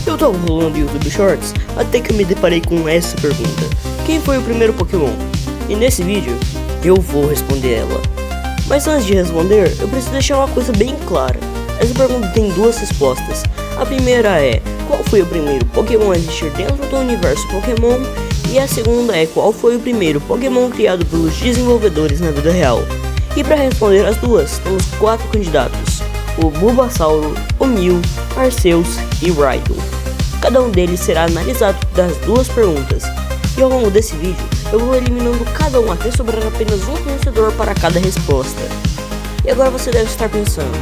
Eu tava rolando YouTube Shorts até que eu me deparei com essa pergunta: quem foi o primeiro Pokémon? E nesse vídeo eu vou responder ela. Mas antes de responder, eu preciso deixar uma coisa bem clara. Essa pergunta tem duas respostas. A primeira é: qual foi o primeiro Pokémon a existir dentro do universo Pokémon? E a segunda é: qual foi o primeiro Pokémon criado pelos desenvolvedores na vida real? E para responder as duas, temos 4 candidatos: o Bulbasauro, o Mew, Arceus e Rhydon. Cada um deles será analisado das duas perguntas, e ao longo desse vídeo eu vou eliminando cada um até sobrar apenas um vencedor para cada resposta. E agora você deve estar pensando: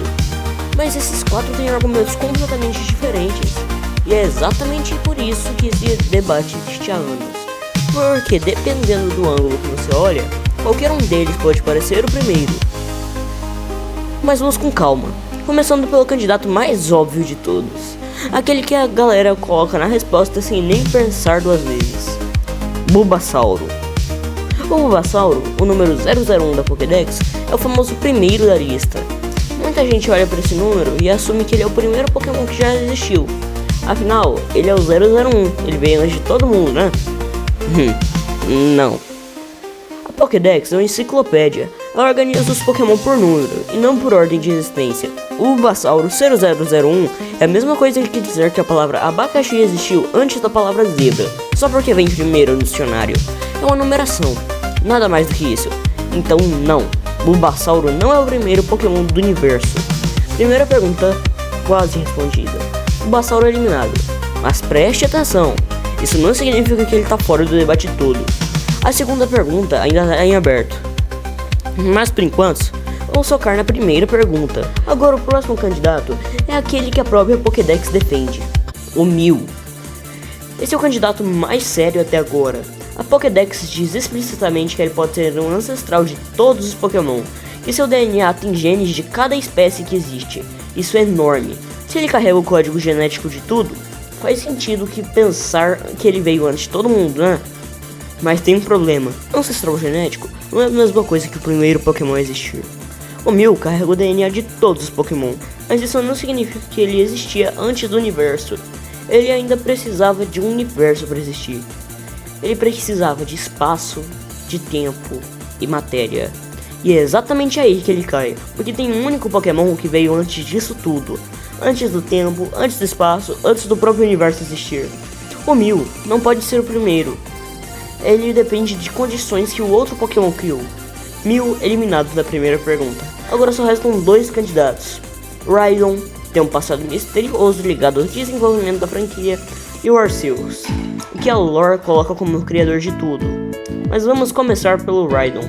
mas esses 4 têm argumentos completamente diferentes. E é exatamente por isso que esse debate existe há anos. Porque dependendo do ângulo que você olha, qualquer um deles pode parecer o primeiro. Mas vamos com calma, começando pelo candidato mais óbvio de todos, aquele que a galera coloca na resposta sem nem pensar duas vezes: Bulbasauro. O Bulbasauro, o número 001 da Pokédex, é o famoso primeiro da lista. Muita gente olha para esse número e assume que ele é o primeiro Pokémon que já existiu. Afinal, ele é o 001, ele veio antes de todo mundo, né? Não. A Pokédex é uma enciclopédia. Ela organiza os Pokémon por número e não por ordem de existência. O Bulbasauro 0001 é a mesma coisa que dizer que a palavra abacaxi existiu antes da palavra zebra, só porque vem primeiro no dicionário. É uma numeração, nada mais do que isso. Então não, Bulbasauro não é o primeiro Pokémon do universo. Primeira pergunta quase respondida: Bulbasauro eliminado. Mas preste atenção, isso não significa que ele tá fora do debate todo. A segunda pergunta ainda é em aberto. Mas por enquanto, vamos focar na primeira pergunta. Agora o próximo candidato é aquele que a própria Pokédex defende: o Mew. Esse é o candidato mais sério até agora. A Pokédex diz explicitamente que ele pode ser um ancestral de todos os Pokémon, e seu DNA tem genes de cada espécie que existe. Isso é enorme. Se ele carrega o código genético de tudo, faz sentido que pensar que ele veio antes de todo mundo, né? Mas tem um problema: ancestral genético não é a mesma coisa que o primeiro Pokémon a existir. O Mew carrega o DNA de todos os Pokémon, mas isso não significa que ele existia antes do universo. Ele ainda precisava de um universo para existir. Ele precisava de espaço, de tempo e matéria. E é exatamente aí que ele cai, porque tem um único Pokémon que veio antes disso tudo. Antes do tempo, antes do espaço, antes do próprio universo existir. O Mew não pode ser o primeiro. Ele depende de condições que o outro Pokémon criou. Mew eliminado da primeira pergunta. Agora só restam 2 candidatos: Rhydon, tem um passado misterioso ligado ao desenvolvimento da franquia, e o Arceus, que a lore coloca como o criador de tudo. Mas vamos começar pelo Rhydon.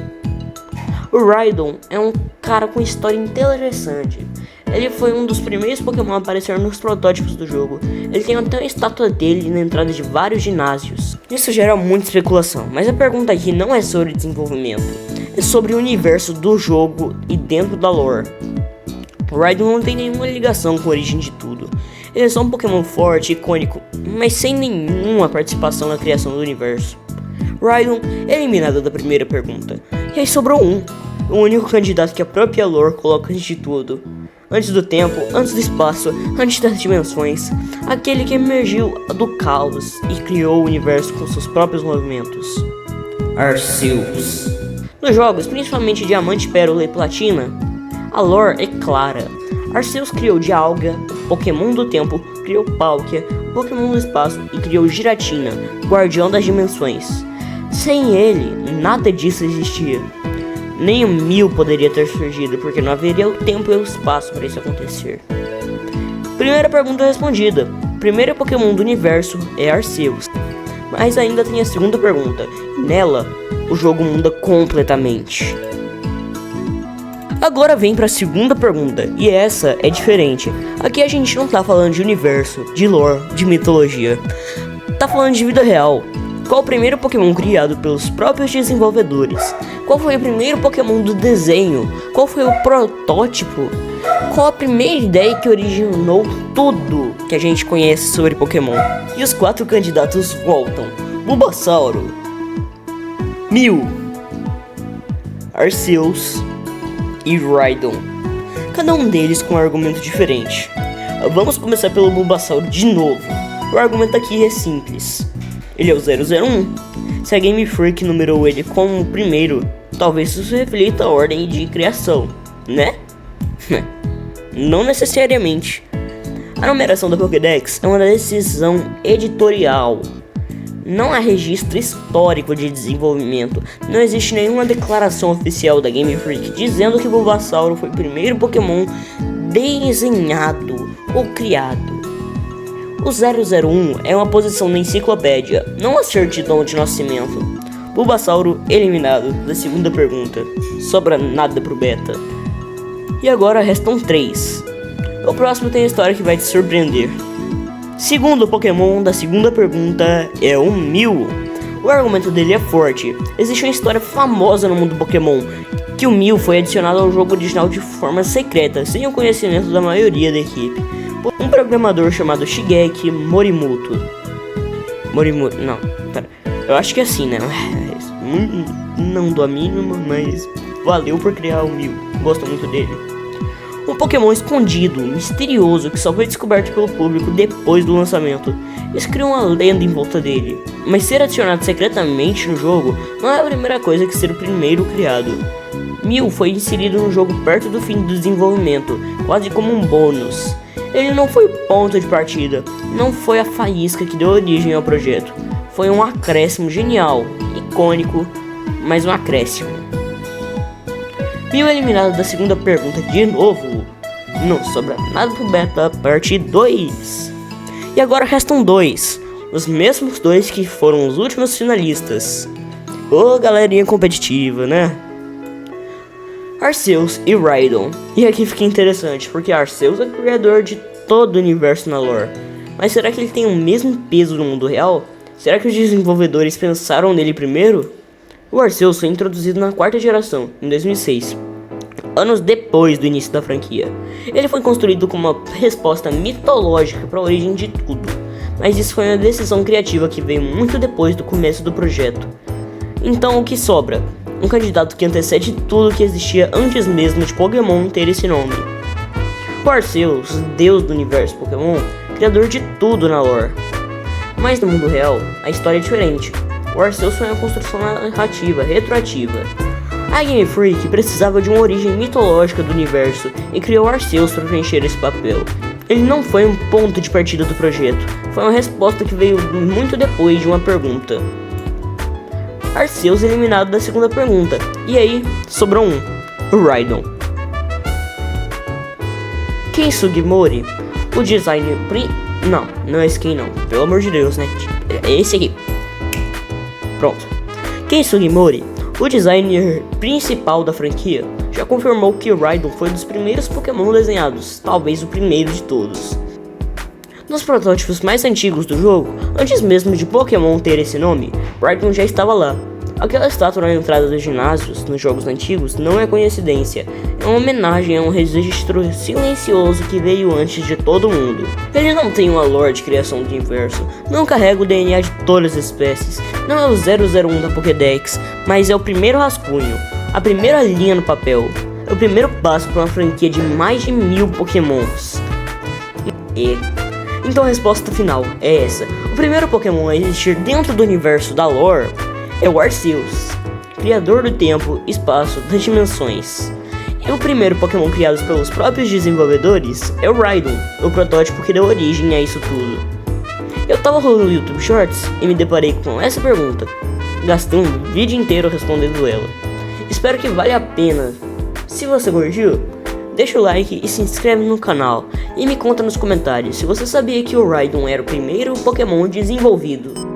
O Rhydon é um cara com história interessante. Ele foi um dos primeiros Pokémon a aparecer nos protótipos do jogo. Ele tem até uma estátua dele na entrada de vários ginásios. Isso gera muita especulação, mas a pergunta aqui não é sobre desenvolvimento, é sobre o universo do jogo e dentro da lore. O Rhydon não tem nenhuma ligação com a origem de tudo. Ele é só um Pokémon forte, icônico, mas sem nenhuma participação na criação do universo. Rhydon é eliminado da primeira pergunta. E aí sobrou o único candidato que a própria lore coloca antes de tudo. Antes do tempo, antes do espaço, antes das dimensões. Aquele que emergiu do caos e criou o universo com seus próprios movimentos: Arceus. Nos jogos, principalmente Diamante, Pérola e Platina, a lore é clara. Arceus criou Dialga, o Pokémon do tempo, criou Palkia, o Pokémon do espaço, e criou Giratina, Guardião das Dimensões. Sem ele, nada disso existia. Nem o Mew poderia ter surgido, porque não haveria o tempo e o espaço para isso acontecer. Primeira pergunta respondida: o primeiro Pokémon do universo é Arceus. Mas ainda tem a segunda pergunta, e nela o jogo muda completamente. Agora vem para a segunda pergunta, e essa é diferente. Aqui a gente não tá falando de universo, de lore, de mitologia. Tá falando de vida real. Qual o primeiro Pokémon criado pelos próprios desenvolvedores? Qual foi o primeiro Pokémon do desenho? Qual foi o protótipo? Qual a primeira ideia que originou tudo que a gente conhece sobre Pokémon? E os 4 candidatos voltam: Bulbasauro, Mew, Arceus e Rhydon. Cada um deles com um argumento diferente. Vamos começar pelo Bulbasauro de novo. O argumento aqui é simples. Ele é o 001. Se a Game Freak numerou ele como o primeiro, talvez isso reflita a ordem de criação, né? Não necessariamente. A numeração da Pokédex é uma decisão editorial. Não há registro histórico de desenvolvimento. Não existe nenhuma declaração oficial da Game Freak dizendo que Bulbasauro foi o primeiro Pokémon desenhado ou criado. O 001 é uma posição na enciclopédia, não a certidão de nascimento. Bulbasauro eliminado da segunda pergunta. Sobra nada pro beta. E agora restam 3. O próximo tem a história que vai te surpreender. Segundo Pokémon da segunda pergunta é o Mew. O argumento dele é forte. Existe uma história famosa no mundo Pokémon, que o Mew foi adicionado ao jogo original de forma secreta, sem o conhecimento da maioria da equipe. Um programador chamado Shigeki Morimoto. Não, pera. Eu acho que é assim, né? Não dou a mínima, mas valeu por criar o Mew. Gosto muito dele. Um Pokémon escondido, misterioso, que só foi descoberto pelo público depois do lançamento. Eles criam uma lenda em volta dele. Mas ser adicionado secretamente no jogo não é a primeira coisa que ser o primeiro criado. Mew foi inserido no jogo perto do fim do desenvolvimento, quase como um bônus. Ele não foi o ponto de partida, não foi a faísca que deu origem ao projeto. Foi um acréscimo genial, icônico, mas um acréscimo. Mew eliminado da segunda pergunta de novo. Não sobra nada pro beta, parte 2. E agora restam 2. Os mesmos 2 que foram os últimos finalistas. Ô galerinha competitiva, né? Arceus e Rhydon. E aqui fica interessante, porque Arceus é o criador de todo o universo na lore. Mas será que ele tem o mesmo peso no mundo real? Será que os desenvolvedores pensaram nele primeiro? O Arceus foi introduzido na 4ª geração, em 2006, anos depois do início da franquia. Ele foi construído como uma resposta mitológica para a origem de tudo, mas isso foi uma decisão criativa que veio muito depois do começo do projeto. Então o que sobra? Um candidato que antecede tudo que existia antes mesmo de Pokémon ter esse nome. O Arceus, deus do universo Pokémon, criador de tudo na lore. Mas no mundo real, a história é diferente. O Arceus foi uma construção narrativa, retroativa. A Game Freak precisava de uma origem mitológica do universo e criou Arceus para preencher esse papel. Ele não foi um ponto de partida do projeto, foi uma resposta que veio muito depois de uma pergunta. Arceus eliminado da segunda pergunta, e aí sobrou o Rhydon. Ken Sugimori, o designer não é esse Ken não, pelo amor de Deus, né? É esse aqui. Pronto. Ken Sugimori, o designer principal da franquia, já confirmou que o Rhydon foi um dos primeiros Pokémon desenhados, talvez o primeiro de todos. Nos protótipos mais antigos do jogo, antes mesmo de Pokémon ter esse nome, Rhydon já estava lá. Aquela estátua na entrada dos ginásios nos jogos antigos não é coincidência, é uma homenagem a um registro silencioso que veio antes de todo mundo. Ele não tem uma lore de criação do universo, não carrega o DNA de todas as espécies, não é o 001 da Pokédex, mas é o primeiro rascunho, a primeira linha no papel, é o primeiro passo para uma franquia de mais de 1000 Pokémons. Então a resposta final é essa: o primeiro Pokémon a existir dentro do universo da lore é o Arceus, criador do tempo, espaço, das dimensões. E o primeiro Pokémon criado pelos próprios desenvolvedores é o Rhydon, o protótipo que deu origem a isso tudo. Eu tava rolando o YouTube Shorts e me deparei com essa pergunta. Gastei um vídeo inteiro respondendo ela. Espero que valha a pena. Se você curtiu, deixa o like e se inscreve no canal. E me conta nos comentários se você sabia que o Rhydon era o primeiro Pokémon desenvolvido.